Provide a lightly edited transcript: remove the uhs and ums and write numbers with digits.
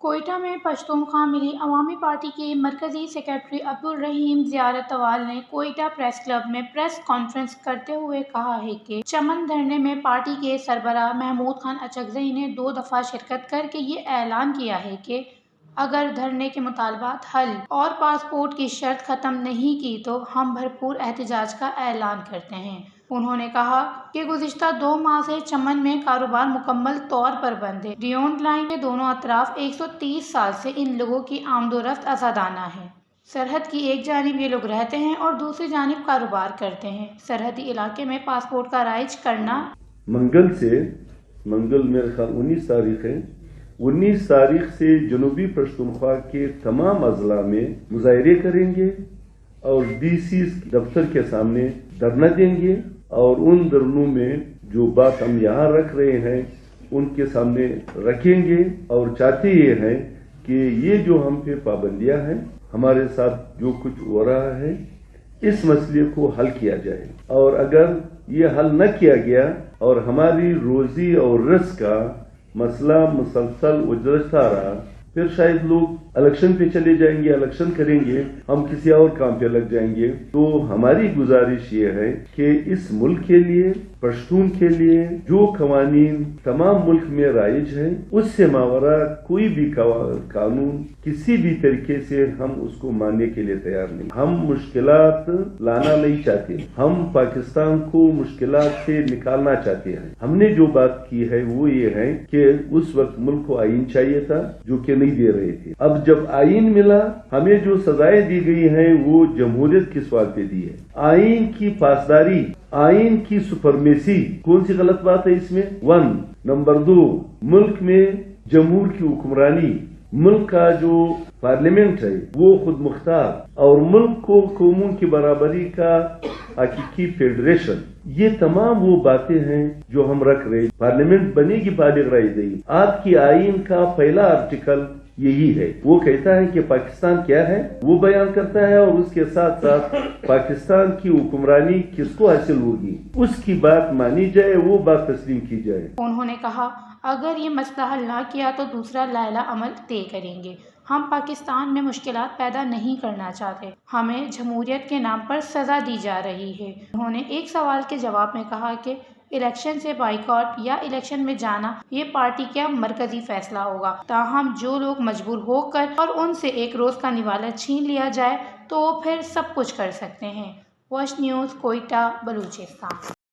کوئٹہ میں پشتونخوا ملی عوامی پارٹی کے مرکزی سیکریٹری عبدالرحیم زیارت طوال نے کوئٹہ پریس کلب میں پریس کانفرنس کرتے ہوئے کہا ہے کہ چمن دھرنے میں پارٹی کے سربراہ محمود خان اچکزئی نے 2 دفعہ شرکت کر کے یہ اعلان کیا ہے کہ اگر دھرنے کے مطالبات حل اور پاسپورٹ کی شرط ختم نہیں کی تو ہم بھرپور احتجاج کا اعلان کرتے ہیں۔ انہوں نے کہا کہ گزشتہ 2 ماہ سے چمن میں کاروبار مکمل طور پر بند ہے۔ ڈیونٹ لائن کے دونوں اطراف 130 سال سے ان لوگوں کی آمد و رفت آزادانہ ہے۔ سرحد کی ایک جانب یہ لوگ رہتے ہیں اور دوسری جانب کاروبار کرتے ہیں۔ سرحدی علاقے میں پاسپورٹ کا رائج کرنا منگل میرے خیال 19 تاریخ ہے، 19 تاریخ سے جنوبی پشتونخوا کے تمام اضلاع میں مظاہرے کریں گے اور ڈی سی دفتر کے سامنے دھرنا دیں گے، اور ان دھرنوں میں جو بات ہم یہاں رکھ رہے ہیں ان کے سامنے رکھیں گے، اور چاہتے یہ ہیں کہ یہ جو ہم پہ پابندیاں ہیں، ہمارے ساتھ جو کچھ ہو رہا ہے، اس مسئلے کو حل کیا جائے، اور اگر یہ حل نہ کیا گیا اور ہماری روزی اور رزق کا مسئلہ مسلسل اجرتا رہا، پھر شاید لوگ الیکشن پہ چلے جائیں گے، الیکشن کریں گے، ہم کسی اور کام پہ لگ جائیں گے۔ تو ہماری گزارش یہ ہے کہ اس ملک کے لیے، پشتون کے لیے جو قوانین تمام ملک میں رائج ہیں، اس سے ماورا کوئی بھی قانون کسی بھی طریقے سے ہم اس کو ماننے کے لیے تیار نہیں۔ ہم مشکلات لانا نہیں چاہتے، ہم پاکستان کو مشکلات سے نکالنا چاہتے ہیں۔ ہم نے جو بات کی ہے وہ یہ ہے کہ اس وقت ملک کو آئین چاہیے تھا، جو کہ نہیں دے رہے تھے۔ اب جب آئین ملا، ہمیں جو سزائیں دی گئی ہیں وہ جمہوریت کی سوال پہ دی ہے۔ آئین کی پاسداری، آئین کی سپرمیسی، کون سی غلط بات ہے اس میں؟ 1 نمبر 2، ملک میں جمہور کی حکمرانی، ملک کا جو پارلیمنٹ ہے وہ خود مختار، اور ملک کو قوموں کی برابری کا حقیقی فیڈریشن، یہ تمام وہ باتیں ہیں جو ہم رکھ رہے ہیں۔ پارلیمنٹ بنے گی بالغ رائے دہی۔ آپ کی آئین کا پہلا آرٹیکل یہی ہے، وہ کہتا ہے کہ پاکستان کیا ہے وہ بیان کرتا ہے، اور اس کے ساتھ ساتھ پاکستان کی حکمرانی کس کو حاصل ہوگی، اس کی بات مانی جائے، وہ بات تسلیم کی جائے۔ انہوں نے کہا اگر یہ مسئلہ حل نہ کیا تو دوسرا لائحہ عمل طے کریں گے۔ ہم پاکستان میں مشکلات پیدا نہیں کرنا چاہتے، ہمیں جمہوریت کے نام پر سزا دی جا رہی ہے۔ انہوں نے ایک سوال کے جواب میں کہا کہ الیکشن سے بائیکاٹ یا الیکشن میں جانا یہ پارٹی کا مرکزی فیصلہ ہوگا، تاہم جو لوگ مجبور ہو کر اور ان سے ایک روز کا نوالہ چھین لیا جائے تو وہ پھر سب کچھ کر سکتے ہیں۔ وش نیوز، کوئٹہ، بلوچستان۔